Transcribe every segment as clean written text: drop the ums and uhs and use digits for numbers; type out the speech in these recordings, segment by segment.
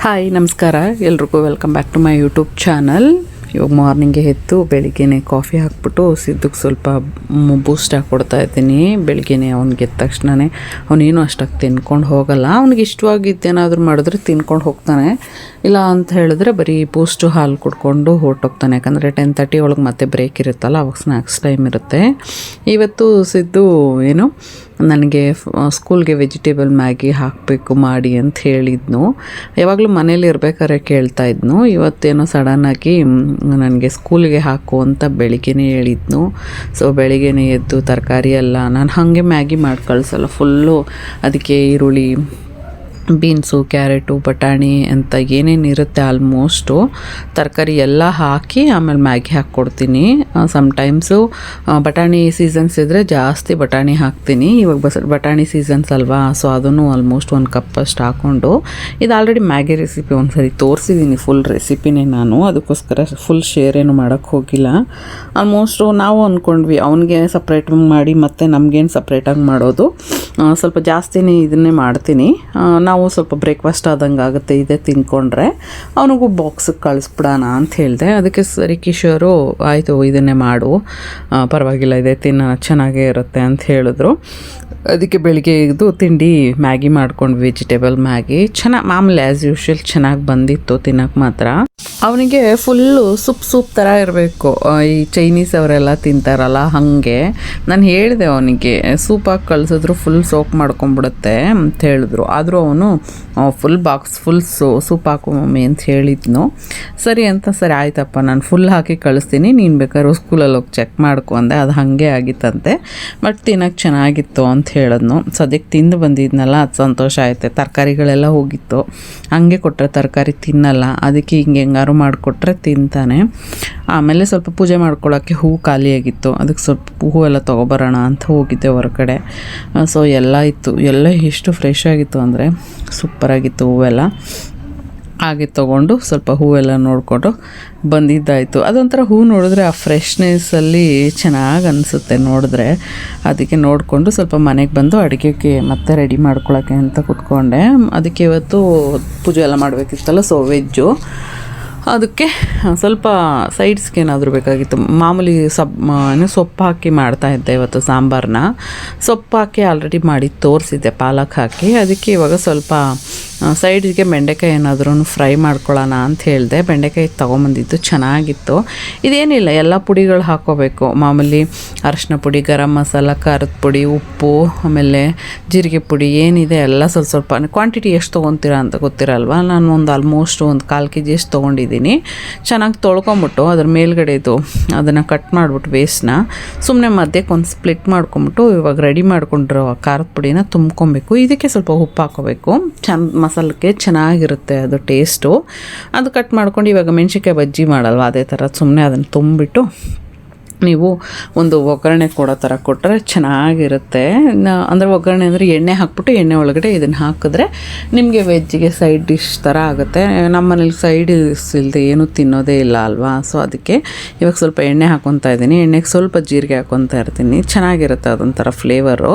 Hi ನಮಸ್ಕಾರ ಎಲ್ರಿಗೂ welcome back to my YouTube channel. ಇವಾಗ ಮಾರ್ನಿಂಗ್ಗೆ ಎದ್ದು ಬೆಳಿಗ್ಗೆನೇ ಕಾಫಿ ಹಾಕ್ಬಿಟ್ಟು ಸಿದ್ದಕ್ಕೆ ಸ್ವಲ್ಪ ಬೂಸ್ಟ್ ಹಾಕ್ಕೊಡ್ತಾ ಇದ್ದೀನಿ. ಬೆಳಿಗ್ಗೆನೇ ಅವ್ನಿಗೆ ಎದ್ದ ತಕ್ಷಣವೇ ಅವನೇನು ಅಷ್ಟಾಗಿ ತಿನ್ಕೊಂಡು ಹೋಗಲ್ಲ. ಅವ್ನಿಗೆ ಇಷ್ಟವಾಗಿದ್ದೇನಾದರೂ ಮಾಡಿದ್ರೆ ತಿನ್ಕೊಂಡು ಹೋಗ್ತಾನೆ, ಇಲ್ಲ ಅಂತ ಹೇಳಿದ್ರೆ ಬರೀ ಬೂಸ್ಟು ಹಾಲು ಕುಡ್ಕೊಂಡು ಹೊರಟೋಗ್ತಾನೆ. ಯಾಕಂದರೆ 10:30 ಒಳಗೆ ಮತ್ತೆ ಬ್ರೇಕ್ ಇರುತ್ತಲ್ಲ, ಅವಾಗ ಸ್ನ್ಯಾಕ್ಸ್ ಟೈಮ್ ಇರುತ್ತೆ. ಇವತ್ತು ಸಿದ್ದು ಏನು ನನಗೆ ಸ್ಕೂಲ್ಗೆ ವೆಜಿಟೇಬಲ್ ಮ್ಯಾಗಿ ಹಾಕಬೇಕು ಮಾಡಿ ಅಂತ ಹೇಳಿದ್ನು. ಯಾವಾಗಲೂ ಮನೇಲಿ ಇರ್ಬೇಕಾದ್ರೆ ಕೇಳ್ತಾ ಇದ್ನು. ಇವತ್ತೇನೋ ಸಡನ್ನಾಗಿ ನನಗೆ ಸ್ಕೂಲ್ಗೆ ಹಾಕು ಅಂತ ಬೆಳಿಗ್ಗೆನೇ ಹೇಳಿದ್ನು. ಸೊ ಬೆಳಿಗ್ಗೆನೇ ಎದ್ದು ತರಕಾರಿ ಎಲ್ಲ ನಾನು ಹಾಗೆ ಮ್ಯಾಗಿ ಮಾಡಿ ಕಳಿಸಲ್ಲ, ಫುಲ್ಲು ಅದಕ್ಕೆ ಈರುಳ್ಳಿ, ಬೀನ್ಸು, ಕ್ಯಾರೆಟು, ಬಟಾಣಿ ಅಂತ ಏನೇನಿರುತ್ತೆ ಆಲ್ಮೋಸ್ಟು ತರಕಾರಿ ಎಲ್ಲ ಹಾಕಿ ಆಮೇಲೆ ಮ್ಯಾಗಿ ಹಾಕ್ಕೊಡ್ತೀನಿ. ಸಮ್ಟೈಮ್ಸು ಬಟಾಣಿ ಸೀಸನ್ಸ್ ಇದ್ದರೆ ಜಾಸ್ತಿ ಬಟಾಣಿ ಹಾಕ್ತೀನಿ. ಇವಾಗ ಬಟಾಣಿ ಸೀಸನ್ಸ್ ಅಲ್ವಾ, ಸೊ ಅದನ್ನು ಆಲ್ಮೋಸ್ಟ್ 1 ಕಪ್ ಅಷ್ಟು ಹಾಕ್ಕೊಂಡು, ಇದು ಆಲ್ರೆಡಿ ಮ್ಯಾಗಿ ರೆಸಿಪಿ ಒಂದು ಸರಿ ತೋರಿಸಿದ್ದೀನಿ, ಫುಲ್ ರೆಸಿಪಿನೇ ನಾನು. ಅದಕ್ಕೋಸ್ಕರ ಫುಲ್ ಶೇರ್ ಏನು ಮಾಡೋಕ್ಕೆ ಹೋಗಿಲ್ಲ. ಆಲ್ಮೋಸ್ಟು ನಾವು ಅಂದ್ಕೊಂಡ್ವಿ ಅವನಿಗೆ ಸಪ್ರೇಟ್ ಮಾಡಿ ಮತ್ತು ನಮಗೇನು ಸಪ್ರೇಟಾಗಿ ಮಾಡೋದು, ಸ್ವಲ್ಪ ಜಾಸ್ತಿನೇ ಇದನ್ನೇ ಮಾಡ್ತೀನಿ. ನಾವು ಸ್ವಲ್ಪ ಬ್ರೇಕ್ಫಾಸ್ಟ್ ಆದಂಗೆ ಆಗುತ್ತೆ ಇದೇ ತಿನ್ಕೊಂಡ್ರೆ, ಅವನಿಗೂ ಬಾಕ್ಸಿಗೆ ಕಳಿಸ್ಬಿಡೋಣ ಅಂತ ಹೇಳಿದೆ. ಅದಕ್ಕೆ ಸರಿ ಕಿಶೋರು ಆಯಿತು ಇದನ್ನೇ ಮಾಡು, ಪರವಾಗಿಲ್ಲ ಇದೆ ತಿನ್ನೋಣ ಚೆನ್ನಾಗೇ ಇರುತ್ತೆ ಅಂತ ಹೇಳಿದ್ರು. ಅದಕ್ಕೆ ಬೆಳಿಗ್ಗೆ ಇದು ತಿಂಡಿ ಮ್ಯಾಗಿ ಮಾಡ್ಕೊಂಡು ವೆಜಿಟೇಬಲ್ ಮ್ಯಾಗಿ ಚೆನ್ನಾಗಿ ಮಾಮೂಲಿ ಆ್ಯಸ್ ಯೂಶ್ವಲ್ ಚೆನ್ನಾಗಿ ಬಂದಿತ್ತು ತಿನ್ನೋಕ್ಕೆ ಮಾತ್ರ. ಅವನಿಗೆ ಫುಲ್ಲು ಸೂಪ್ ಥರ ಇರಬೇಕು, ಈ ಚೈನೀಸ್ ಅವರೆಲ್ಲ ತಿಂತಾರಲ್ಲ ಹಾಗೆ. ನಾನು ಹೇಳಿದೆ ಅವನಿಗೆ ಸೂಪಾಗಿ ಕಳಿಸಿದ್ರು ಫುಲ್ ಸೋಕ್ ಮಾಡ್ಕೊಂಬಿಡುತ್ತೆ ಅಂತ ಹೇಳಿದ್ರು. ಆದರೂ ಅವನು ಫುಲ್ ಬಾಕ್ಸ್ ಫುಲ್ ಸೂಪ್ ಹಾಕು ಮಮ್ಮಿ ಅಂತ ಹೇಳಿದ್ನು. ಸರಿ ಅಂತ, ಸರಿ ಆಯ್ತಪ್ಪ ನಾನು ಫುಲ್ ಹಾಕಿ ಕಳಿಸ್ತೀನಿ, ನೀನು ಬೇಕಾದ್ರೂ ಸ್ಕೂಲಲ್ಲಿ ಹೋಗಿ ಚೆಕ್ ಮಾಡ್ಕೊ ಅಂದೆ. ಅದು ಹಾಗೆ ಆಗಿತ್ತಂತೆ, ಬಟ್ ತಿನ್ನೋಕ್ಕೆ ಚೆನ್ನಾಗಿತ್ತು ಅಂತ ಹೇಳಿದ್ನು. ಸದ್ಯಕ್ಕೆ ತಿಂದು ಬಂದಿದ್ನಲ್ಲ, ಅದು ಸಂತೋಷ ಆಯ್ತು. ತರಕಾರಿಗಳೆಲ್ಲ ಹೋಗಿತ್ತು, ಹಾಗೆ ಕೊಟ್ಟರೆ ತರಕಾರಿ ತಿನ್ನಲ್ಲ, ಅದಕ್ಕೆ ಹಿಂಗೆ ಹೆಂಗಾರು ಮಾಡಿಕೊಟ್ರೆ ತಿಂತಾನೆ. ಆಮೇಲೆ ಸ್ವಲ್ಪ ಪೂಜೆ ಮಾಡ್ಕೊಳ್ಳೋಕ್ಕೆ ಹೂವು ಖಾಲಿಯಾಗಿತ್ತು, ಅದಕ್ಕೆ ಸ್ವಲ್ಪ ಹೂವೆಲ್ಲ ತೊಗೊಬರೋಣ ಅಂತ ಹೋಗಿದ್ದೆ ಹೊರಗಡೆ. ಸೊ ಎಲ್ಲ ಇತ್ತು, ಎಲ್ಲ ಎಷ್ಟು ಫ್ರೆಶ್ ಆಗಿತ್ತು ಅಂದರೆ ಸೂಪರಾಗಿತ್ತು ಹೂವೆಲ್ಲ. ಹಾಗೆ ತೊಗೊಂಡು ಸ್ವಲ್ಪ ಹೂವೆಲ್ಲ ನೋಡಿಕೊಂಡು ಬಂದಿದ್ದಾಯಿತು. ಅದೊಂಥರ ಹೂ ನೋಡಿದ್ರೆ ಆ ಫ್ರೆಶ್ನೆಸ್ಸಲ್ಲಿ ಚೆನ್ನಾಗಿ ಅನಿಸುತ್ತೆ ನೋಡಿದ್ರೆ. ಅದಕ್ಕೆ ನೋಡಿಕೊಂಡು ಸ್ವಲ್ಪ ಮನೆಗೆ ಬಂದು ಅಡುಗೆಗೆ ಮತ್ತೆ ರೆಡಿ ಮಾಡ್ಕೊಳ್ಳೋಕ್ಕೆ ಅಂತ ಕೂತ್ಕೊಂಡೆ. ಅದಕ್ಕೆ ಇವತ್ತು ಪೂಜೆ ಎಲ್ಲ ಮಾಡಬೇಕಿತ್ತಲ್ಲ, ಸೊ ವೆಜ್ಜು. ಅದಕ್ಕೆ ಸ್ವಲ್ಪ ಸೈಡ್ಸ್ಗೆ ಏನಾದರೂ ಬೇಕಾಗಿತ್ತು. ಮಾಮೂಲಿ ಸೊಪ್ಪು ಹಾಕಿ ಮಾಡ್ತಾಯಿದ್ದೆ ಇವತ್ತು ಸಾಂಬಾರನ್ನ. ಸೊಪ್ಪು ಹಾಕಿ ಆಲ್ರೆಡಿ ಮಾಡಿ ತೋರಿಸಿದ್ದೆ, ಪಾಲಕ್ ಹಾಕಿ. ಅದಕ್ಕೆ ಇವಾಗ ಸ್ವಲ್ಪ ಸೈಡ್ಗೆ ಬೆಂಡೆಕಾಯಿ ಏನಾದ್ರೂ ಫ್ರೈ ಮಾಡ್ಕೊಳ್ಳೋಣ ಅಂತ ಹೇಳಿದೆ. ಬೆಂಡೆಕಾಯಿ ತೊಗೊಂಬಂದಿದ್ದು ಚೆನ್ನಾಗಿತ್ತು. ಇದೇನಿಲ್ಲ, ಎಲ್ಲ ಪುಡಿಗಳು ಹಾಕ್ಕೋಬೇಕು. ಮಾಮೂಲಿ ಅರಿಶಿನ ಪುಡಿ, ಗರಂ ಮಸಾಲ, ಖಾರದ ಪುಡಿ, ಉಪ್ಪು, ಆಮೇಲೆ ಜೀರಿಗೆ ಪುಡಿ ಏನಿದೆ ಎಲ್ಲ ಸ್ವಲ್ಪ ಸ್ವಲ್ಪ. ಕ್ವಾಂಟಿಟಿ ಎಷ್ಟು ತೊಗೊತೀರಾ ಅಂತ ಗೊತ್ತಿರಲ್ವ, ನಾನು ಒಂದು ಆಲ್ಮೋಸ್ಟ್ ಒಂದು 1/4 kg ಅಷ್ಟು ತೊಗೊಂಡಿದ್ದೀನಿ. ಚೆನ್ನಾಗಿ ತೊಳ್ಕೊಂಬಿಟ್ಟು ಅದ್ರ ಮೇಲ್ಗಡೆದು ಅದನ್ನು ಕಟ್ ಮಾಡಿಬಿಟ್ಟು ವೇಸ್ಟ್ನ ಸುಮ್ಮನೆ ಮಧ್ಯಕ್ಕೆ ಒಂದು ಸ್ಪ್ಲಿಟ್ ಮಾಡ್ಕೊಂಬಿಟ್ಟು ಇವಾಗ ರೆಡಿ ಮಾಡ್ಕೊಂಡಿರೋ ಖಾರದ ಪುಡಿನ ತುಂಬ್ಕೊಬೇಕು. ಇದಕ್ಕೆ ಸ್ವಲ್ಪ ಉಪ್ಪು ಹಾಕೋಬೇಕು, ಮಸಾಲಕ್ಕೆ ಚೆನ್ನಾಗಿರುತ್ತೆ ಅದು ಟೇಸ್ಟು. ಅದು ಕಟ್ ಮಾಡ್ಕೊಂಡು ಇವಾಗ ಮೆಣಸಿನ್ಕಾಯಿ ಬಜ್ಜಿ ಮಾಡಲ್ವ, ಅದೇ ಥರ ಸುಮ್ಮನೆ ಅದನ್ನು ತುಂಬಿಬಿಟ್ಟು ನೀವು ಒಂದು ಒಗ್ಗರಣೆ ಕೊಡೋ ಥರ ಕೊಟ್ಟರೆ ಚೆನ್ನಾಗಿರುತ್ತೆ. ಅಂದರೆ ಒಗ್ಗರಣೆ ಅಂದರೆ ಎಣ್ಣೆ ಹಾಕ್ಬಿಟ್ಟು ಎಣ್ಣೆ ಒಳಗಡೆ ಇದನ್ನು ಹಾಕಿದ್ರೆ ನಿಮಗೆ ವೆಜ್ಜಿಗೆ ಸೈಡ್ ಡಿಶ್ ಥರ ಆಗುತ್ತೆ. ನಮ್ಮ ಮನೇಲಿ ಸೈಡ್ ಇಲ್ಲದೆ ಏನೂ ತಿನ್ನೋದೇ ಇಲ್ಲ ಅಲ್ವಾ, ಸೊ ಅದಕ್ಕೆ ಇವಾಗ ಸ್ವಲ್ಪ ಎಣ್ಣೆ ಹಾಕ್ಕೊತಾ ಇದ್ದೀನಿ. ಎಣ್ಣೆಗೆ ಸ್ವಲ್ಪ ಜೀರಿಗೆ ಹಾಕ್ಕೊತಾ ಇರ್ತೀನಿ, ಚೆನ್ನಾಗಿರುತ್ತೆ ಅದೊಂಥರ ಫ್ಲೇವರು.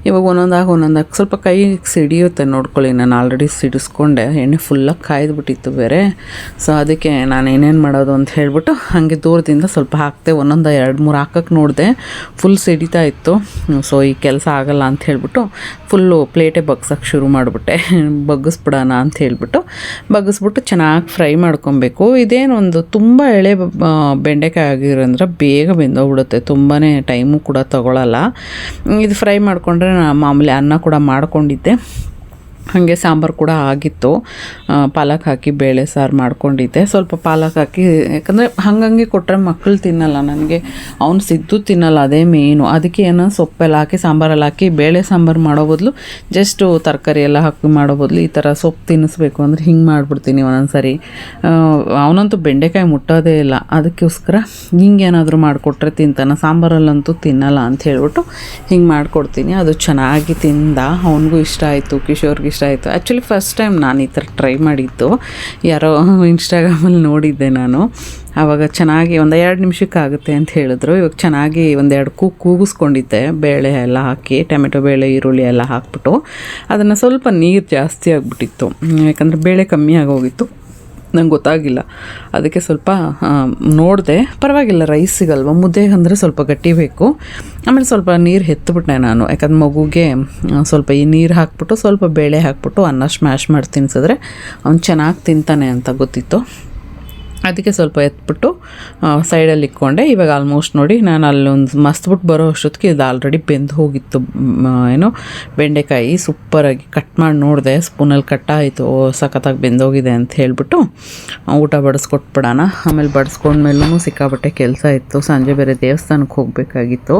ಇವಾಗ ಒಂದೊಂದಾಗಿ ಸ್ವಲ್ಪ ಕೈ ಸಿಡಿಯುತ್ತೆ ನೋಡ್ಕೊಳ್ಳಿ. ನಾನು ಆಲ್ರೆಡಿ ಸಿಡಿಸ್ಕೊಂಡೆ, ಎಣ್ಣೆ ಫುಲ್ಲಾಗಿ ಕಾಯ್ದುಬಿಟ್ಟಿತ್ತು ಬೇರೆ. ಸೊ ಅದಕ್ಕೆ ನಾನು ಏನೇನು ಮಾಡೋದು ಅಂತ ಹೇಳ್ಬಿಟ್ಟು ಹಾಗೆ ದೂರದಿಂದ ಸ್ವಲ್ಪ ಹಾಕ್ತೆ. ಒಂದೊಂದು 2-3 ಹಾಕಕ್ಕೆ ನೋಡಿದೆ, ಫುಲ್ ಸಿಡಿತಾ ಇತ್ತು. ಸೊ ಈ ಕೆಲಸ ಆಗಲ್ಲ ಅಂತ ಹೇಳ್ಬಿಟ್ಟು ಫುಲ್ಲು ಪ್ಲೇಟೇ ಬಗ್ಸೋಕ್ಕೆ ಶುರು ಮಾಡಿಬಿಟ್ಟೆ. ಬಗ್ಗಿಸ್ಬಿಡೋಣ ಅಂತ ಹೇಳ್ಬಿಟ್ಟು ಚೆನ್ನಾಗಿ ಫ್ರೈ ಮಾಡ್ಕೊಬೇಕು. ಇದೇನೊಂದು ತುಂಬ ಎಳೆ ಬೆಂಡೆಕಾಯಿ ಆಗಿರೋಂದ್ರೆ ಬೇಗ ಬೆಂದೋಗ್ಬಿಡುತ್ತೆ, ತುಂಬಾ ಟೈಮು ಕೂಡ ತಗೊಳ್ಳಲ್ಲ. ಇದು ಫ್ರೈ ಮಾಡಿಕೊಂಡ್ರೆ ನಾನು ಮಾಮೂಲಿ ಅನ್ನ ಕೂಡ ಮಾಡ್ಕೊಂಡಿದ್ದೆ, ಹಾಗೆ ಸಾಂಬಾರು ಕೂಡ ಆಗಿತ್ತು. ಪಾಲಕ್ ಹಾಕಿ ಬೇಳೆ ಸಾರು ಮಾಡ್ಕೊಂಡಿದ್ದೆ. ಸ್ವಲ್ಪ ಪಾಲಕ್ ಹಾಕಿ, ಯಾಕಂದರೆ ಹಾಗಂಗೆ ಕೊಟ್ಟರೆ ಮಕ್ಕಳು ತಿನ್ನಲ್ಲ, ನನಗೆ ಅವ್ನು ಸಿದ್ದು ತಿನ್ನಲ್ಲ, ಅದೇ ಮೇನು. ಅದಕ್ಕೆ ಏನೋ ಸೊಪ್ಪೆಲ್ಲ ಹಾಕಿ ಸಾಂಬಾರೆಲ್ಲ ಹಾಕಿ ಬೇಳೆ ಸಾಂಬಾರು ಮಾಡೋ ಬದಲು ಜಸ್ಟು ತರಕಾರಿ ಎಲ್ಲ ಹಾಕಿ ಮಾಡೋ ಬದಲು ಈ ಥರ ಸೊಪ್ಪು ತಿನ್ನಿಸ್ಬೇಕು ಅಂದರೆ ಹಿಂಗೆ ಮಾಡಿಬಿಡ್ತೀನಿ ಒಂದೊಂದು ಸರಿ. ಅವನಂತೂ ಬೆಂಡೆಕಾಯಿ ಮುಟ್ಟೋದೇ ಇಲ್ಲ, ಅದಕ್ಕೋಸ್ಕರ ಹಿಂಗೇನಾದರೂ ಮಾಡಿಕೊಟ್ರೆ ತಿಂತಾನೆ, ಸಾಂಬಾರಲ್ಲಂತೂ ತಿನ್ನಲ್ಲ ಅಂತ ಹೇಳ್ಬಿಟ್ಟು ಹಿಂಗೆ ಮಾಡಿಕೊಡ್ತೀನಿ. ಅದು ಚೆನ್ನಾಗಿ ತಿಂದ, ಅವನಿಗೂ ಇಷ್ಟ ಆಯಿತು, ಕಿಶೋರ್ಗೆ ಇಷ್ಟ ಆಯಿತು. ಆ್ಯಕ್ಚುಲಿ ಫಸ್ಟ್ ಟೈಮ್ ನಾನು ಈ ಥರ ಟ್ರೈ ಮಾಡಿದ್ದು, ಯಾರೋ ಇನ್ಸ್ಟಾಗ್ರಾಮಲ್ಲಿ ನೋಡಿದ್ದೆ ನಾನು. ಆವಾಗ ಚೆನ್ನಾಗಿ ಒಂದು 2 ನಿಮಿಷಕ್ಕಾಗುತ್ತೆ ಅಂತ ಹೇಳಿದ್ರು. ಇವಾಗ ಚೆನ್ನಾಗಿ 1-2 ಕೂಗಿಸ್ಕೊಂಡಿದ್ದೆ, ಬೇಳೆ ಎಲ್ಲ ಹಾಕಿ, ಟೊಮೆಟೊ ಬೇಳೆ ಈರುಳ್ಳಿ ಎಲ್ಲ ಹಾಕ್ಬಿಟ್ಟು. ಅದನ್ನು ಸ್ವಲ್ಪ ನೀರು ಜಾಸ್ತಿ ಆಗಿಬಿಟ್ಟಿತ್ತು, ಯಾಕಂದರೆ ಬೇಳೆ ಕಮ್ಮಿ ಆಗೋಗಿತ್ತು, ನಂಗೆ ಗೊತ್ತಾಗಿಲ್ಲ. ಅದಕ್ಕೆ ಸ್ವಲ್ಪ ನೋಡಿದೆ, ಪರವಾಗಿಲ್ಲ ರೈಸ್ ಸಿಗಲ್ವ, ಮುದ್ದೆಗೆ ಅಂದರೆ ಸ್ವಲ್ಪ ಗಟ್ಟಿ ಬೇಕು. ಆಮೇಲೆ ಸ್ವಲ್ಪ ನೀರು ಎತ್ತಿಬಿಟ್ಟೆ ನಾನು, ಯಾಕಂದ್ರೆ ಮಗುಗೆ ಸ್ವಲ್ಪ ಈ ನೀರು ಹಾಕ್ಬಿಟ್ಟು ಸ್ವಲ್ಪ ಬೇಳೆ ಹಾಕ್ಬಿಟ್ಟು ಅನ್ನ ಸ್ಮ್ಯಾಶ್ ಮಾಡಿ ತಿನ್ಸಿದ್ರೆ ಅವ್ನು ಚೆನ್ನಾಗಿ ತಿಂತಾನೆ ಅಂತ ಗೊತ್ತಿತ್ತು. ಅದಕ್ಕೆ ಸ್ವಲ್ಪ ಎತ್ಬಿಟ್ಟು ಸೈಡಲ್ಲಿ ಇಟ್ಕೊಂಡೆ. ಇವಾಗ ಆಲ್ಮೋಸ್ಟ್ ನೋಡಿ, ನಾನು ಅಲ್ಲೊಂದು ಮಸ್ತ್ಬಿಟ್ಟು ಬರೋ ಅಷ್ಟೊತ್ತಿಗೆ ಇದು ಆಲ್ರೆಡಿ ಬೆಂದು ಹೋಗಿತ್ತು. ಏನೋ ಬೆಂಡೆಕಾಯಿ ಸೂಪರಾಗಿ ಕಟ್ ಮಾಡಿ ನೋಡಿದೆ, ಸ್ಪೂನಲ್ಲಿ ಕಟ್ಟಾಯಿತು, ಸಖತ್ತಾಗಿ ಬೆಂದೋಗಿದೆ ಅಂತ ಹೇಳಿಬಿಟ್ಟು ಊಟ ಬಡಿಸ್ಕೊಟ್ಬಿಡೋಣ. ಆಮೇಲೆ ಬಡಿಸ್ಕೊಂಡ್ಮೇಲೂ ಸಿಕ್ಕಾಬಟ್ಟೆ ಕೆಲಸ ಇತ್ತು, ಸಂಜೆ ಬೇರೆ ದೇವಸ್ಥಾನಕ್ಕೆ ಹೋಗಬೇಕಾಗಿತ್ತು.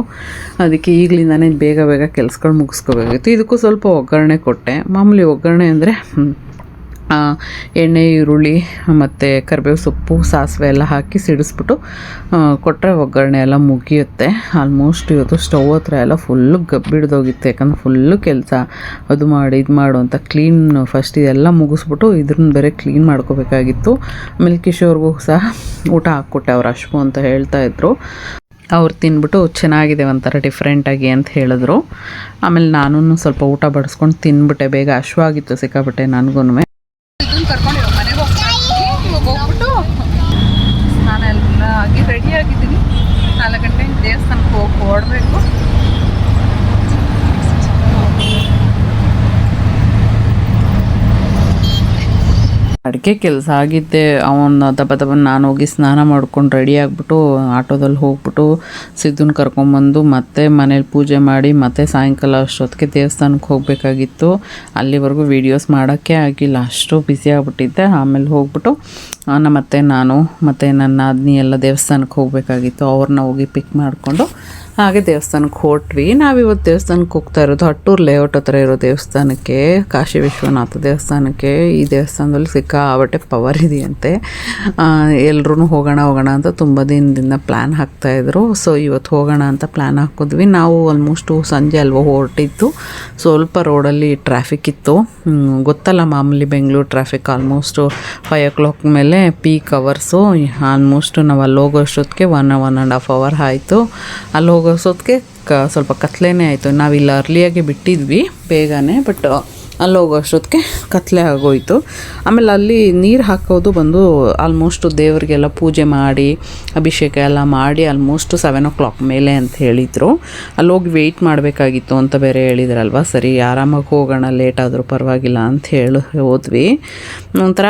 ಅದಕ್ಕೆ ಈಗಲಿಂದಾನೇ ಬೇಗ ಬೇಗ ಕೆಲಸಗಳು ಮುಗಿಸ್ಕೋಬೇಕಾಗಿತ್ತು. ಇದಕ್ಕೂ ಸ್ವಲ್ಪ ಒಗ್ಗರಣೆ ಕೊಟ್ಟೆ. ಮಾಮೂಲಿ ಒಗ್ಗರಣೆ ಅಂದರೆ ಎಣ್ಣೆ, ಈರುಳ್ಳಿ ಮತ್ತು ಕರಿಬೇವು ಸೊಪ್ಪು, ಸಾಸಿವೆ ಎಲ್ಲ ಹಾಕಿ ಸಿಡಿಸ್ಬಿಟ್ಟು ಕೊಟ್ಟರೆ ಒಗ್ಗರಣೆ ಎಲ್ಲ ಮುಗಿಯುತ್ತೆ. ಆಲ್ಮೋಸ್ಟ್ ಇವತ್ತು ಸ್ಟವ್ ಹತ್ರ ಎಲ್ಲ ಫುಲ್ಲು ಗಬ್ಬಿಡ್ದೋಗಿತ್ತು, ಯಾಕಂದ್ರೆ ಫುಲ್ಲು ಕೆಲಸ, ಅದು ಮಾಡಿ ಇದು ಮಾಡು ಅಂತ ಕ್ಲೀನ್ ಫಸ್ಟ್ ಇದೆಲ್ಲ ಮುಗಿಸ್ಬಿಟ್ಟು ಇದ್ರನ್ನ ಬೇರೆ ಕ್ಲೀನ್ ಮಾಡ್ಕೋಬೇಕಾಗಿತ್ತು. ಆಮೇಲೆ ಕಿಶೋರ್ಗೂ ಸಹ ಊಟ ಹಾಕ್ಕೊಟ್ಟೆ, ಅವ್ರು ಅಶ್ವು ಅಂತ ಹೇಳ್ತಾಯಿದ್ರು. ಅವ್ರು ತಿನ್ಬಿಟ್ಟು ಚೆನ್ನಾಗಿದೆ ಒಂಥರ ಡಿಫ್ರೆಂಟಾಗಿ ಅಂತ ಹೇಳಿದ್ರು. ಆಮೇಲೆ ನಾನು ಸ್ವಲ್ಪ ಊಟ ಬಡಿಸ್ಕೊಂಡು ತಿನ್ಬಿಟ್ಟೆ, ಬೇಗ ಹಶ್ವಾಗಿತ್ತು ಸಿಕ್ಕಾಬಿಟ್ಟೆ ನನಗೂ. ಕರ್ಕೊಂಡು ಮನೆಗೆ ಹೋಗ್ಬಿಟ್ಟು ಸ್ನಾನ ಎಲ್ಲ ಆಗಿ ರೆಡಿ ಆಗಿದ್ದೀನಿ. 4 ಗಂಟೆಗೆ ದೇವಸ್ಥಾನಕ್ಕೆ ಹೋಗಿ ಹೊರಡಬೇಕು. ಅಡುಗೆ ಕೆಲಸ ಆಗಿದ್ದೆ. ಅವನ ದಬ್ಬ ನಾನು ಹೋಗಿ ಸ್ನಾನ ಮಾಡ್ಕೊಂಡು ರೆಡಿ ಆಗಿಬಿಟ್ಟು ಆಟೋದಲ್ಲಿ ಹೋಗ್ಬಿಟ್ಟು ಸಿದ್ಧನ ಕರ್ಕೊಂಬಂದು ಮತ್ತೆ ಮನೇಲಿ ಪೂಜೆ ಮಾಡಿ ಮತ್ತೆ ಸಾಯಂಕಾಲ ಅಷ್ಟೊತ್ತಿಗೆ ದೇವಸ್ಥಾನಕ್ಕೆ ಹೋಗಬೇಕಾಗಿತ್ತು. ಅಲ್ಲಿವರೆಗೂ ವೀಡಿಯೋಸ್ ಮಾಡೋಕ್ಕೆ ಆಗಿಲ್ಲ, ಅಷ್ಟು ಬ್ಯುಸಿ ಆಗಿಬಿಟ್ಟಿದ್ದೆ. ಆಮೇಲೆ ಹೋಗ್ಬಿಟ್ಟು ಮತ್ತೆ ನಾನು ಮತ್ತು ನನ್ನ ನಾದಿನಿ ಎಲ್ಲ ದೇವಸ್ಥಾನಕ್ಕೆ ಹೋಗಬೇಕಾಗಿತ್ತು. ಅವ್ರನ್ನ ಹೋಗಿ ಪಿಕ್ ಮಾಡಿಕೊಂಡು ಹಾಗೆ ದೇವಸ್ಥಾನಕ್ಕೆ ಹೊರಟ್ವಿ. ನಾವಿವತ್ತು ದೇವಸ್ಥಾನಕ್ಕೆ ಹೋಗ್ತಾ ಇರೋದು ಹಟ್ಟೂರು ಲೇಔಟ್ ಹತ್ರ ಇರೋ ದೇವಸ್ಥಾನಕ್ಕೆ, ಕಾಶಿ ವಿಶ್ವನಾಥ ದೇವಸ್ಥಾನಕ್ಕೆ. ಈ ದೇವಸ್ಥಾನದಲ್ಲಿ ಸಿಕ್ಕಾಬಟ್ಟೆ ಪವರ್ ಇದೆಯಂತೆ. ಎಲ್ಲರೂ ಹೋಗೋಣ ಅಂತ ತುಂಬ ದಿನದಿಂದ ಪ್ಲ್ಯಾನ್ ಹಾಕ್ತಾಯಿದ್ರು. ಸೊ ಇವತ್ತು ಹೋಗೋಣ ಅಂತ ಪ್ಲ್ಯಾನ್ ಹಾಕಿದ್ವಿ. ನಾವು ಆಲ್ಮೋಸ್ಟು ಸಂಜೆ ಅಲ್ವ ಹೊರಟಿದ್ದು, ಸ್ವಲ್ಪ ರೋಡಲ್ಲಿ ಟ್ರಾಫಿಕ್ ಇತ್ತು. ಗೊತ್ತಲ್ಲ ಮಾಮೂಲಿ ಬೆಂಗಳೂರು ಟ್ರಾಫಿಕ್, ಆಲ್ಮೋಸ್ಟು 5 o'clock ಮೇಲೆ ಪೀಕ್ ಅವರ್ಸು. ಆಲ್ಮೋಸ್ಟು ನಾವು ಅಲ್ಲಿ ಹೋಗೋ ಅಷ್ಟೊತ್ತಿಗೆ 1.5 hour ಆಯಿತು. ಅಲ್ಲಿ ಹೋಗೋಸೋದಕ್ಕೆ ಸ್ವಲ್ಪ ಕತ್ಲೆನೇ ಆಯಿತು. ನಾವಿಲ್ಲಿ ಅರ್ಲಿಯಾಗಿ ಬಿಟ್ಟಿದ್ವಿ ಬೇಗನೆ, ಬಟ್ ಅಲ್ಲಿ ಹೋಗೋ ಅಷ್ಟೊತ್ತಿಗೆ ಕತ್ಲೆ ಆಗೋಯಿತು. ಆಮೇಲೆ ಅಲ್ಲಿ ನೀರು ಹಾಕೋದು ಬಂದು ಆಲ್ಮೋಸ್ಟು ದೇವರಿಗೆಲ್ಲ ಪೂಜೆ ಮಾಡಿ ಅಭಿಷೇಕ ಎಲ್ಲ ಮಾಡಿ ಆಲ್ಮೋಸ್ಟು 7 o'clock ಮೇಲೆ ಅಂತ ಹೇಳಿದರು. ಅಲ್ಲಿ ಹೋಗಿ ವೆಯ್ಟ್ ಮಾಡಬೇಕಾಗಿತ್ತು ಅಂತ ಬೇರೆ ಹೇಳಿದ್ರಲ್ವ. ಸರಿ ಆರಾಮಾಗಿ ಹೋಗೋಣ, ಲೇಟ್ ಆದರೂ ಪರವಾಗಿಲ್ಲ ಅಂತ ಹೇಳಿ ಹೋದ್ವಿ. ಒಂಥರ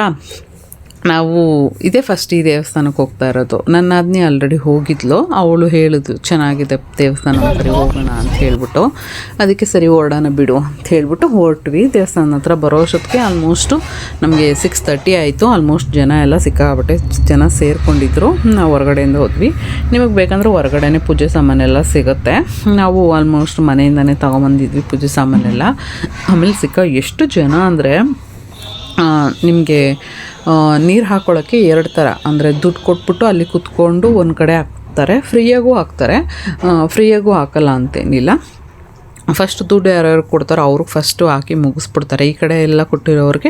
ನಾವು ಇದೇ ಫಸ್ಟ್ ಈ ದೇವಸ್ಥಾನಕ್ಕೆ ಹೋಗ್ತಾ ಇರೋದು. ನನ್ನ ನಾದಿನಿ ಆಲ್ರೆಡಿ ಹೋಗಿದ್ಲು, ಅವಳು ಹೇಳಿದ್ಲು ಚೆನ್ನಾಗಿದೆ ದೇವಸ್ಥಾನ, ಸರಿ ಹೋಗೋಣ ಅಂತ ಹೇಳ್ಬಿಟ್ಟು. ಅದಕ್ಕೆ ಸರಿ ಹೊರಡೋಣ ಬಿಡು ಅಂತ ಹೇಳ್ಬಿಟ್ಟು ಹೊರಟ್ವಿ. ದೇವಸ್ಥಾನದ ಹತ್ರ ಬರೋ ಅಷ್ಟೊತ್ತಿಗೆ ಆಲ್ಮೋಸ್ಟು ನಮಗೆ 6:30 ಆಯಿತು. ಆಲ್ಮೋಸ್ಟ್ ಜನ ಎಲ್ಲ ಸಿಕ್ಕಾಬಿಟ್ಟೆ ಜನ ಸೇರಿಕೊಂಡಿದ್ರು. ನಾವು ಹೊರಗಡೆಯಿಂದ ಹೋದ್ವಿ. ನಿಮಗೆ ಬೇಕಂದ್ರೆ ಹೊರಗಡೆನೇ ಪೂಜೆ ಸಾಮಾನೆಲ್ಲ ಸಿಗುತ್ತೆ. ನಾವು ಆಲ್ಮೋಸ್ಟ್ ಮನೆಯಿಂದನೇ ತೊಗೊಂಬಂದಿದ್ವಿ ಪೂಜೆ ಸಾಮಾನೆಲ್ಲ. ಆಮೇಲೆ ಎಷ್ಟು ಜನ ಅಂದರೆ ನಿಮಗೆ ನೀರು ಹಾಕ್ಕೊಳ್ಳೋಕ್ಕೆ 2 ಥರ, ಅಂದರೆ ದುಡ್ಡು ಕೊಟ್ಬಿಟ್ಟು ಅಲ್ಲಿ ಕುತ್ಕೊಂಡು ಒಂದು ಕಡೆ ಹಾಕ್ತಾರೆ, ಫ್ರೀಯಾಗೂ ಹಾಕ್ತಾರೆ, ಫ್ರೀಯಾಗೂ ಹಾಕಲ್ಲ ಅಂತೇನಿಲ್ಲ. ಫಸ್ಟ್ ದುಡ್ಡು ಯಾರ್ಯಾರು ಕೊಡ್ತಾರೋ ಅವ್ರಿಗೆ ಫಸ್ಟು ಹಾಕಿ ಮುಗಿಸ್ಬಿಡ್ತಾರೆ. ಈ ಕಡೆ ಎಲ್ಲ ಕೊಟ್ಟಿರೋರಿಗೆ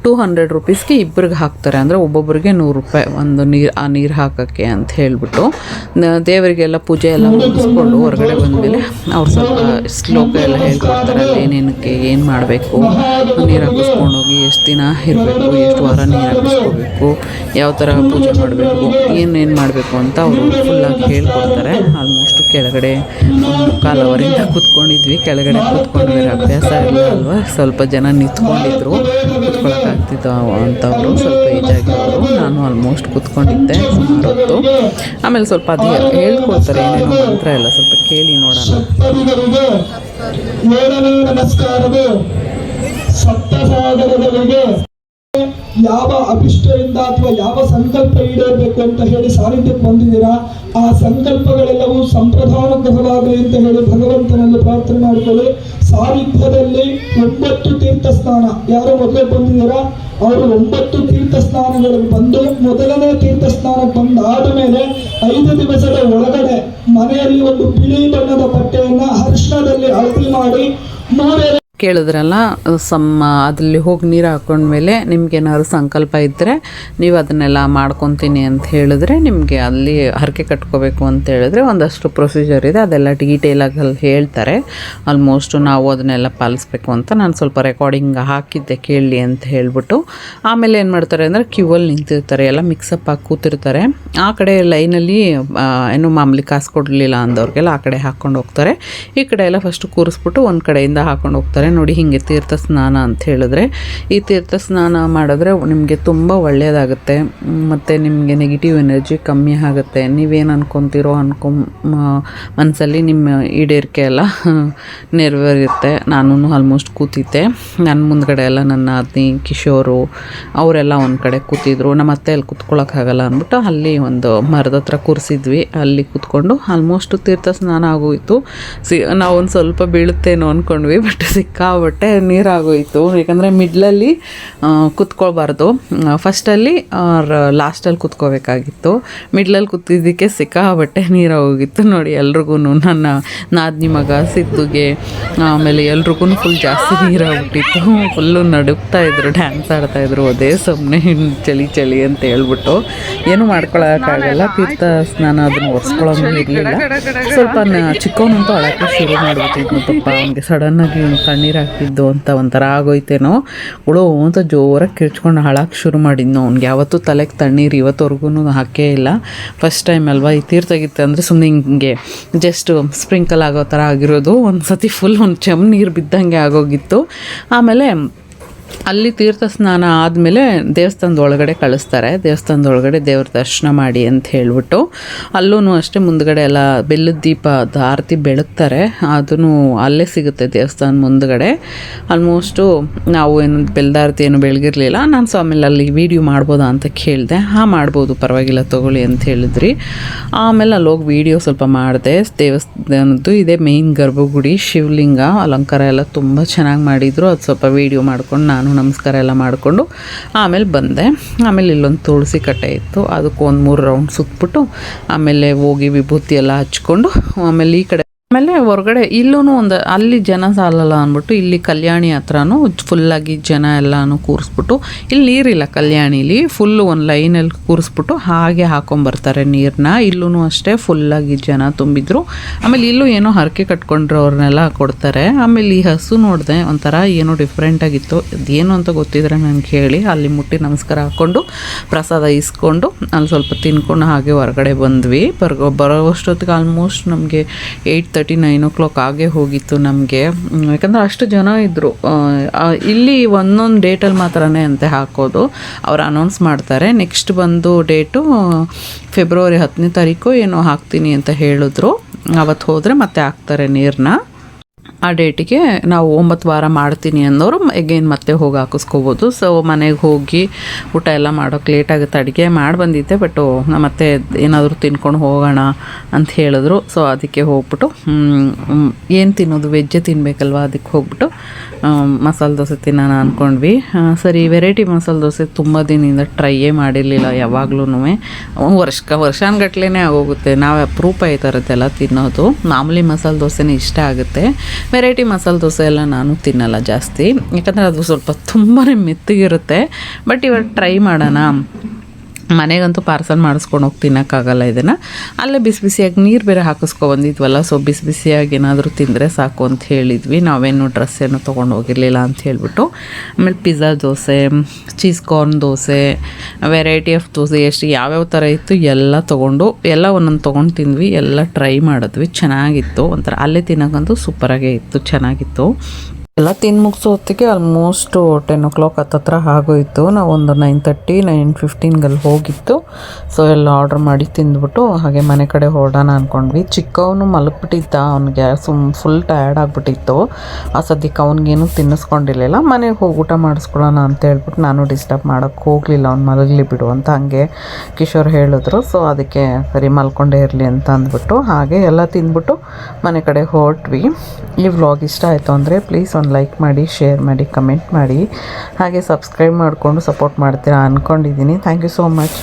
200 rupeesಗೆ ಇಬ್ಬರಿಗೆ ಹಾಕ್ತಾರೆ, ಅಂದರೆ ಒಬ್ಬೊಬ್ಬರಿಗೆ 100 ರೂಪಾಯಿ ಒಂದು ನೀರು ಹಾಕೋಕ್ಕೆ ಅಂತ ಹೇಳಿಬಿಟ್ಟು. ದೇವರಿಗೆಲ್ಲ ಪೂಜೆ ಎಲ್ಲ ಮುಗಿಸ್ಕೊಂಡು ಹೊರಗಡೆ ಬಂದಮೇಲೆ ಅವ್ರು ಸ್ವಲ್ಪ ಶ್ಲೋಕ ಎಲ್ಲ ಹೇಳ್ಕೊಡ್ತಾರೆ, ಅಲ್ಲಿ ಏನೇನಕ್ಕೆ ಏನು ಮಾಡಬೇಕು, ನೀರು ಹಾಕಿಸ್ಕೊಂಡೋಗಿ ಎಷ್ಟು ದಿನ ಇರಬೇಕು, ಎಷ್ಟು ವಾರ ನೀರು ಹಾಕಿಸ್ಕೋಬೇಕು, ಯಾವ ಥರ ಪೂಜೆ ಮಾಡಬೇಕು, ಏನೇನು ಮಾಡಬೇಕು ಅಂತ ಅವರು ಫುಲ್ಲಾಗಿ ಹೇಳ್ಕೊಡ್ತಾರೆ. ಆಲ್ಮೋಸ್ಟ್ ಕೆಳಗಡೆ 1.25 ಅವರಿಂದ ಕೂತ್ಕೊಂಡಿದ್ವಿ. ಕೆಳಗಡೆ ಕೂತ್ಕೊಂಡು ಬೇರೆ ಅಭ್ಯಾಸ ಇಲ್ಲ ಅಲ್ವ, ಸ್ವಲ್ಪ ಜನ ನಿಂತ್ಕೊಂಡಿದ್ರು, ಕೂತ್ಕೊಳ್ಳೋಕ್ಕಾಗ್ತಿತ್ತು ಅಂತವರು, ಸ್ವಲ್ಪ ಏಜಾಗಿರೋರು. ನಾನು ಆಲ್ಮೋಸ್ಟ್ ಕೂತ್ಕೊಂಡಿದ್ದೆ ಸುಮಾರು ಹೊತ್ತು. ಆಮೇಲೆ ಸ್ವಲ್ಪ ಅದು ಹೇಳ್ಕೊಡ್ತಾರೆ ಏನೇನೋ ಮಂತ್ರ ಎಲ್ಲ, ಸ್ವಲ್ಪ ಕೇಳಿ ನೋಡೋಣ. ಯಾವ ಅಭಿಷ್ಟದಿಂದ ಅಥವಾ ಯಾವ ಸಂಕಲ್ಪ ಈಡೇರಬೇಕು ಅಂತ ಹೇಳಿ ಸಾನ್ನಿಧ್ಯಕ್ಕೆ ಬಂದಿದ್ದೀರಾ, ಆ ಸಂಕಲ್ಪಗಳೆಲ್ಲವೂ ಸಂಪ್ರದಾನುಗ್ರಹವಾಗಲಿ ಅಂತ ಹೇಳಿ ಭಗವಂತನಲ್ಲಿ ಪ್ರಾರ್ಥನೆ ಮಾಡಿಕೊಳ್ಳಿ. ಸಾನ್ನಿಧ್ಯದಲ್ಲಿ 9 ತೀರ್ಥ ಸ್ನಾನ, ಯಾರು ಮೊದಲೇ ಬಂದಿದ್ದೀರಾ ಅವರು 9 ತೀರ್ಥ ಸ್ನಾನಗಳಿಗೆ ಬಂದು, ಮೊದಲನೇ ತೀರ್ಥ ಸ್ನಾನಕ್ಕೆ ಬಂದಾದ ಮೇಲೆ 5 ದಿವಸದ ಒಳಗಡೆ ಮನೆಯಲ್ಲಿ ಒಂದು ಬಿಳಿ ಬಣ್ಣದ ಬಟ್ಟೆಯನ್ನ ಅರಿಶಿಣದಲ್ಲಿ ಹಳದಿ ಮಾಡಿ 3 ಕೇಳಿದ್ರಲ್ಲ ಅದರಲ್ಲಿ ಹೋಗಿ ನೀರು ಹಾಕೊಂಡ್ಮೇಲೆ ನಿಮ್ಗೇನಾದ್ರು ಸಂಕಲ್ಪ ಇದ್ದರೆ ನೀವು ಅದನ್ನೆಲ್ಲ ಮಾಡ್ಕೊತೀನಿ ಅಂತ ಹೇಳಿದ್ರೆ, ನಿಮಗೆ ಅಲ್ಲಿ ಹರಕೆ ಕಟ್ಕೋಬೇಕು ಅಂತ ಹೇಳಿದ್ರೆ ಒಂದಷ್ಟು ಪ್ರೊಸೀಜರ್ ಇದೆ, ಅದೆಲ್ಲ ಡೀಟೇಲಾಗಿ ಅಲ್ಲಿ ಹೇಳ್ತಾರೆ. ಆಲ್ಮೋಸ್ಟು ನಾವು ಅದನ್ನೆಲ್ಲ ಪಾಲಿಸ್ಬೇಕು ಅಂತ ನಾನು ಸ್ವಲ್ಪ ರೆಕಾರ್ಡಿಂಗ್ ಹಾಕಿದ್ದೆ ಕೇಳಲಿ ಅಂತ ಹೇಳ್ಬಿಟ್ಟು. ಆಮೇಲೆ ಏನು ಮಾಡ್ತಾರೆ ಅಂದರೆ ಕ್ಯೂವಲ್ಲಿ ನಿಂತಿರ್ತಾರೆ, ಎಲ್ಲ ಮಿಕ್ಸಪ್ ಆಗಿ ಕೂತಿರ್ತಾರೆ. ಆ ಕಡೆ ಲೈನಲ್ಲಿ ಏನು ಮಾಮೂಲಿ ಕಾಸು ಕೊಡಲಿಲ್ಲ ಅಂದವ್ರಿಗೆಲ್ಲ ಆ ಕಡೆ ಹಾಕ್ಕೊಂಡು ಹೋಗ್ತಾರೆ. ಈ ಕಡೆ ಎಲ್ಲ ಫಸ್ಟು ಕೂರಿಸ್ಬಿಟ್ಟು ಒಂದು ಕಡೆಯಿಂದ ಹಾಕ್ಕೊಂಡು ಹೋಗ್ತಾರೆ. ನೋಡಿ ಹಿಂಗೆ ತೀರ್ಥ ಸ್ನಾನ ಅಂತ ಹೇಳಿದ್ರೆ, ಈ ತೀರ್ಥ ಸ್ನಾನ ಮಾಡಿದ್ರೆ ನಿಮಗೆ ತುಂಬ ಒಳ್ಳೆಯದಾಗುತ್ತೆ ಮತ್ತು ನಿಮಗೆ ನೆಗೆಟಿವ್ ಎನರ್ಜಿ ಕಮ್ಮಿ ಆಗುತ್ತೆ. ನೀವೇನು ಅನ್ಕೊತೀರೋ ಮನಸ್ಸಲ್ಲಿ ನಿಮ್ಮ ಈಡೇರಿಕೆ ಎಲ್ಲ ನೆರವೇರುತ್ತೆ. ನಾನು ಆಲ್ಮೋಸ್ಟ್ ಕೂತಿದ್ದೆ, ನನ್ನ ಮುಂದ್ಗಡೆ ಎಲ್ಲ ನನ್ನ ಅದ್ನಿ ಕಿಶೋರು ಅವರೆಲ್ಲ ಒಂದು ಕಡೆ ಕೂತಿದ್ರು. ನಮ್ಮ ಅತ್ತೆ ಅಲ್ಲಿ ಕೂತ್ಕೊಳ್ಳೋಕ್ಕಾಗಲ್ಲ ಅಂದ್ಬಿಟ್ಟು ಅಲ್ಲಿ ಒಂದು ಮರದ ಹತ್ರ ಕೂರಿಸಿದ್ವಿ, ಅಲ್ಲಿ ಕೂತ್ಕೊಂಡು ಆಲ್ಮೋಸ್ಟ್ ತೀರ್ಥ ಸ್ನಾನ ಆಗೋಯಿತು. ನಾವು ಒಂದು ಸ್ವಲ್ಪ ಬೀಳುತ್ತೇನೋ ಅಂದ್ಕೊಂಡ್ವಿ, ಬಟ್ ಸಿಕ್ಕಾಬಟ್ಟೆ ನೀರಾಗೋಯಿತು. ಯಾಕಂದರೆ ಮಿಡ್ಲಲ್ಲಿ ಕೂತ್ಕೊಳ್ಬಾರ್ದು, ಫಸ್ಟಲ್ಲಿ ಲಾಸ್ಟಲ್ಲಿ ಕೂತ್ಕೋಬೇಕಾಗಿತ್ತು. ಮಿಡ್ಲಲ್ಲಿ ಕೂತಿದ್ದಕ್ಕೆ ಸಿಕ್ಕಾಬಟ್ಟೆ ನೀರಾಗೋಗಿತ್ತು. ನೋಡಿ ಎಲ್ರಿಗೂ, ನನ್ನ ನಾದಿನಿ ಮಗ ಸಿದ್ದುಗೆ ಆಮೇಲೆ ಎಲ್ರಿಗೂ ಫುಲ್ ಜಾಸ್ತಿ ನೀರಾಗ್ಬಿಟ್ಟಿತ್ತು. ಫುಲ್ಲು ನಡುಕ್ತಾ ಇದ್ರು, ಡ್ಯಾನ್ಸ್ ಆಡ್ತಾಯಿದ್ರು, ಅದೇ ಸುಮ್ಮನೆ ಚಳಿ ಚಳಿ ಅಂತ ಹೇಳ್ಬಿಟ್ಟು. ಏನು ಮಾಡ್ಕೊಳಕ್ಕಾಗಲ್ಲ, ತೀರ್ಥ ಸ್ನಾನ ಅದನ್ನು ಒರೆಸ್ಕೊಳ್ಳೋದು ಇರಲಿಲ್ಲ. ಸ್ವಲ್ಪ ಚಿಕ್ಕವನಂತೂ ಅಳಕ್ಕೆ ಶುರು ಮಾಡಿಬಿಟ್ಟಿದ್ನು ಪಾಪ. ಅವನಿಗೆ ಸಡನ್ನಾಗಿ ಕಣ್ಣೀರು ಹಾಕಿದ್ದು ಅಂತ ಒಂಥರ ಆಗೋಯ್ತೇನೋ, ಹುಳು ಅಂತ ಜೋರಾಗಿ ಕಿರ್ಚ್ಕೊಂಡು ಹಾಳಕ್ಕೆ ಶುರು ಮಾಡಿದ್ನು. ಅವ್ನಿಗೆ ಯಾವತ್ತೂ ತಲೆಗೆ ತಣ್ಣೀರು ಇವತ್ತವರೆಗೂ ಹಾಕೇ ಇಲ್ಲ. ಫಸ್ಟ್ ಟೈಮ್ ಅಲ್ವಾ ಈ ತೀರ್ಥಗಿತ್ತು ಅಂದರೆ ಸುಮ್ಮನೆ ಹಿಂಗೆ ಜಸ್ಟ್ ಸ್ಪ್ರಿಂಕಲ್ ಆಗೋ ಥರ ಆಗಿರೋದು. ಒಂದು ಸತಿ ಫುಲ್ ಒಂದು ಚೆಮ್ ನೀರು ಬಿದ್ದಂಗೆ ಆಗೋಗಿತ್ತು. ಆಮೇಲೆ ಅಲ್ಲಿ ತೀರ್ಥ ಸ್ನಾನ ಆದಮೇಲೆ ದೇವಸ್ಥಾನದ ಒಳಗಡೆ ಕಳಿಸ್ತಾರೆ. ದೇವಸ್ಥಾನದ ಒಳಗಡೆ ದೇವ್ರ ದರ್ಶನ ಮಾಡಿ ಅಂತ ಹೇಳಿಬಿಟ್ಟು, ಅಲ್ಲೂ ಅಷ್ಟೇ ಮುಂದ್ಗಡೆ ಎಲ್ಲ ಬೆಲ್ಲದ ದೀಪ ಆರತಿ ಬೆಳಗ್ತಾರೆ. ಅದನ್ನು ಅಲ್ಲೇ ಸಿಗುತ್ತೆ ದೇವಸ್ಥಾನ ಮುಂದ್ಗಡೆ. ಆಲ್ಮೋಸ್ಟು ನಾವು ಏನು ಬೆಲ್ಲದಾರತಿ ಏನು ಬೆಳಗಿರಲಿಲ್ಲ. ನಾನು ಸೊ ಆಮೇಲೆ ಅಲ್ಲಿ ವೀಡಿಯೋ ಮಾಡ್ಬೋದಾ ಅಂತ ಕೇಳಿದೆ. ಮಾಡ್ಬೋದು, ಪರವಾಗಿಲ್ಲ ತೊಗೊಳ್ಳಿ ಅಂತ ಹೇಳಿದ್ರಿ. ಆಮೇಲೆ ಅಲ್ಲಿ ಹೋಗಿ ವೀಡಿಯೋ ಸ್ವಲ್ಪ ಮಾಡಿದೆ. ದೇವಸ್ಥಾನದ್ದು ಇದೆ ಮೇಯ್ನ್ ಗರ್ಭಗುಡಿ, ಶಿವಲಿಂಗ ಅಲಂಕಾರ ಎಲ್ಲ ತುಂಬ ಚೆನ್ನಾಗಿ ಮಾಡಿದರು. ಅದು ಸ್ವಲ್ಪ ವೀಡಿಯೋ ಮಾಡ್ಕೊಂಡು ನಾನು ನಮಸ್ಕಾರ ಎಲ್ಲ ಮಾಡಿಕೊಂಡು ಆಮೇಲೆ ಬಂದೆ. ಆಮೇಲೆ ಇಲ್ಲೊಂದು ತುಳಸಿ ಕಟ್ಟೆ ಇತ್ತು, ಅದಕ್ಕೆ ಒಂದು 3 ರೌಂಡ್ ಸುತ್ತಬಿಟ್ಟು ಆಮೇಲೆ ಹೋಗಿ ವಿಭೂತಿ ಎಲ್ಲ ಹಚ್ಕೊಂಡು ಆಮೇಲೆ ಈ ಕಡೆ ಆಮೇಲೆ ಹೊರಗಡೆ ಇಲ್ಲೂ ಒಂದು ಅಲ್ಲಿ ಜನ ಸಾಲಲ್ಲ ಅಂದ್ಬಿಟ್ಟು ಇಲ್ಲಿ ಕಲ್ಯಾಣಿ ಹತ್ರನೂ ಫುಲ್ಲಾಗಿ ಜನ ಎಲ್ಲನೂ ಕೂರಿಸ್ಬಿಟ್ಟು, ಇಲ್ಲಿ ನೀರಿಲ್ಲ ಕಲ್ಯಾಣಿಲಿ, ಫುಲ್ಲು ಒಂದು ಲೈನಲ್ಲಿ ಕೂರಿಸ್ಬಿಟ್ಟು ಹಾಗೆ ಹಾಕೊಂಬರ್ತಾರೆ ನೀರನ್ನ. ಇಲ್ಲೂ ಅಷ್ಟೇ ಫುಲ್ಲಾಗಿ ಜನ ತುಂಬಿದ್ರು. ಆಮೇಲೆ ಇಲ್ಲೂ ಏನೋ ಹರಕೆ ಕಟ್ಕೊಂಡ್ರು ಅವ್ರನ್ನೆಲ್ಲ ಕೊಡ್ತಾರೆ. ಆಮೇಲೆ ಈ ಹಸು ನೋಡಿದೆ, ಒಂಥರ ಏನೋ ಡಿಫ್ರೆಂಟಾಗಿತ್ತು. ಅದೇನು ಅಂತ ಗೊತ್ತಿದ್ರೆ ನನಗೆ ಹೇಳಿ. ಅಲ್ಲಿ ಮುಟ್ಟಿ ನಮಸ್ಕಾರ ಹಾಕ್ಕೊಂಡು ಪ್ರಸಾದ ಇಸ್ಕೊಂಡು ಅಲ್ಲಿ ಸ್ವಲ್ಪ ತಿನ್ಕೊಂಡು ಹಾಗೆ ಹೊರಗಡೆ ಬಂದ್ವಿ. ಬರೋಷ್ಟೊತ್ತಿಗೆ ಆಲ್ಮೋಸ್ಟ್ ನಮಗೆ 8:30, 9 o'clock ಆಗೇ ಹೋಗಿತ್ತು ನಮಗೆ. ಯಾಕಂದರೆ ಅಷ್ಟು ಜನ ಇದ್ದರು. ಇಲ್ಲಿ ಒಂದೊಂದು ಡೇಟಲ್ಲಿ ಮಾತ್ರನೇ ಅಂತೆ ಹಾಕೋದು, ಅವ್ರು ಅನೌನ್ಸ್ ಮಾಡ್ತಾರೆ. ನೆಕ್ಸ್ಟ್ ಬಂದು ಡೇಟು ಫೆಬ್ರವರಿ 10ನೇ ತಾರೀಕು ಏನೋ ಹಾಕ್ತೀನಿ ಅಂತ ಹೇಳಿದ್ರು. ಅವತ್ತು ಹೋದರೆ ಮತ್ತೆ ಹಾಕ್ತಾರೆ ನೀರನ್ನ. ಆ ಡೇಟಿಗೆ ನಾವು 9 ವಾರ ಮಾಡ್ತೀನಿ ಅನ್ನೋರು ಎಗೇನ್ ಮತ್ತೆ ಹೋಗಿ ಹಾಕಿಸ್ಕೋಬೋದು. ಸೊ ಮನೆಗೆ ಹೋಗಿ ಊಟ ಎಲ್ಲ ಮಾಡೋಕ್ಕೆ ಲೇಟ್ ಆಗುತ್ತೆ. ಅಡುಗೆ ಮಾಡಿ ಬಂದಿದ್ದೆ, ಬಟ್ಟು ಮತ್ತೆ ಏನಾದರೂ ತಿನ್ಕೊಂಡು ಹೋಗೋಣ ಅಂತ ಹೇಳಿದ್ರು. ಸೊ ಅದಕ್ಕೆ ಹೋಗ್ಬಿಟ್ಟು ಏನು ತಿನ್ನೋದು, ವೆಜ್ಜೇ ತಿನ್ನಬೇಕಲ್ವ, ಅದಕ್ಕೆ ಹೋಗ್ಬಿಟ್ಟು ಮಸಾಲೆ ದೋಸೆ ತಿನ್ನೋಣ ಅಂದ್ಕೊಂಡ್ವಿ. ಸರಿ, ವೆರೈಟಿ ಮಸಾಲೆ ದೋಸೆ ತುಂಬ ದಿನದಿಂದ ಟ್ರೈಯೇ ಮಾಡಿರಲಿಲ್ಲ. ಯಾವಾಗ್ಲೂ ವರ್ಷಾನುಗಟ್ಲೆ ಆಗೋಗುತ್ತೆ. ನಾವು ಅಪರೂಪ ಈ ಥರದ್ದೆಲ್ಲ ತಿನ್ನೋದು. ಮಾಮೂಲಿ ಮಸಾಲೆ ದೋಸೆನೇ ಇಷ್ಟ ಆಗುತ್ತೆ. ವೆರೈಟಿ ಮಸಾಲೆ ದೋಸೆ ಎಲ್ಲ ನಾನು ತಿನ್ನಲ್ಲ ಜಾಸ್ತಿ, ಯಾಕಂದರೆ ಅದು ಸ್ವಲ್ಪ ತುಂಬಾ ಮೆತ್ತಗಿರುತ್ತೆ. ಬಟ್ ಇವಾಗ ಟ್ರೈ ಮಾಡೋಣ. ಮನೆಗಂತೂ ಪಾರ್ಸಲ್ ಮಾಡಿಸ್ಕೊಂಡು ಹೋಗಿ ತಿನ್ನೋಕ್ಕಾಗಲ್ಲ ಇದನ್ನು. ಅಲ್ಲೇ ಬಿಸಿ ಬಿಸಿಯಾಗಿ ನೀರು ಬೇರೆ ಹಾಕಿಸ್ಕೊಬಂದಿದ್ವಲ್ಲ, ಸೊ ಬಿಸಿ ಬಿಸಿಯಾಗಿ ಏನಾದರೂ ತಿಂದರೆ ಸಾಕು ಅಂತ ಹೇಳಿದ್ವಿ. ನಾವೇನು ಡ್ರೆಸ್ ಏನೂ ತೊಗೊಂಡು ಹೋಗಿರಲಿಲ್ಲ ಅಂತ ಹೇಳ್ಬಿಟ್ಟು. ಆಮೇಲೆ pizza dosa, cheese corn dosa, variety of dosa, ಎಷ್ಟು ಯಾವ್ಯಾವ ಥರ ಇತ್ತು ಎಲ್ಲ ತೊಗೊಂಡು ಎಲ್ಲ ಒಂದೊಂದು ತೊಗೊಂಡು ತಿಂದ್ವಿ. ಎಲ್ಲ ಟ್ರೈ ಮಾಡಿದ್ವಿ, ಚೆನ್ನಾಗಿತ್ತು. ಒಂಥರ ಅಲ್ಲೇ ತಿನ್ನೋಕ್ಕಂತೂ ಸೂಪರಾಗೇ ಇತ್ತು, ಚೆನ್ನಾಗಿತ್ತು. ಎಲ್ಲ ತಿಂದು ಮುಗಿಸೋ ಹೊತ್ತಿಗೆ ಆಲ್ಮೋಸ್ಟು 10 o'clock ಹತ್ತತ್ರ ಆಗೋಯಿತು. ನಾವು ಒಂದು 9:30, 9:15 ಹೋಗಿತ್ತು. ಸೊ ಎಲ್ಲ ಆರ್ಡ್ರ್ ಮಾಡಿ ತಿಂದ್ಬಿಟ್ಟು ಹಾಗೆ ಮನೆ ಕಡೆ ಹೊರಡೋಣ ಅಂದ್ಕೊಂಡ್ವಿ. ಚಿಕ್ಕವನು ಮಲಗಿಬಿಟ್ಟಿದ್ದ, ಅವ್ನಿಗೆ ಫುಲ್ ಟಯರ್ಡ್ ಆಗಿಬಿಟ್ಟಿತ್ತು. ಆ ಸದ್ಯಕ್ಕೆ ಅವ್ನಿಗೇನು ತಿನ್ನಿಸ್ಕೊಂಡಿರಲಿಲ್ಲ. ಮನೆಗೆ ಹೋಗಿ ಊಟ ಮಾಡಿಸ್ಕೊಳ್ಳೋಣ ಅಂತ ಹೇಳ್ಬಿಟ್ಟು ನಾನು ಡಿಸ್ಟರ್ಬ್ ಮಾಡೋಕ್ಕೆ ಹೋಗಲಿಲ್ಲ. ಅವ್ನು ಮಲಗಲಿ ಬಿಡು ಅಂತ ಹಾಗೆ ಕಿಶೋರ್ ಹೇಳಿದ್ರು. ಸೊ ಅದಕ್ಕೆ ಸರಿ ಮಲ್ಕೊಂಡೇ ಇರಲಿ ಅಂತ ಅಂದ್ಬಿಟ್ಟು ಹಾಗೆ ಎಲ್ಲ ತಿಂದ್ಬಿಟ್ಟು ಮನೆ ಕಡೆ ಹೊರಟ್ವಿ. ಈ ವ್ಲಾಗ್ ಇಷ್ಟ ಆಯಿತು ಅಂದರೆ ಪ್ಲೀಸ್ ಒಂದು ಲೈಕ್ ಮಾಡಿ, ಶೇರ್ ಮಾಡಿ, ಕಮೆಂಟ್ ಮಾಡಿ, ಹಾಗೆ ಸಬ್ಸ್ಕ್ರೈಬ್ ಮಾಡಿಕೊಂಡು ಸಪೋರ್ಟ್ ಮಾಡ್ತೀರಾ ಅಂದ್ಕೊಂಡಿದ್ದೀನಿ. Thank you so much.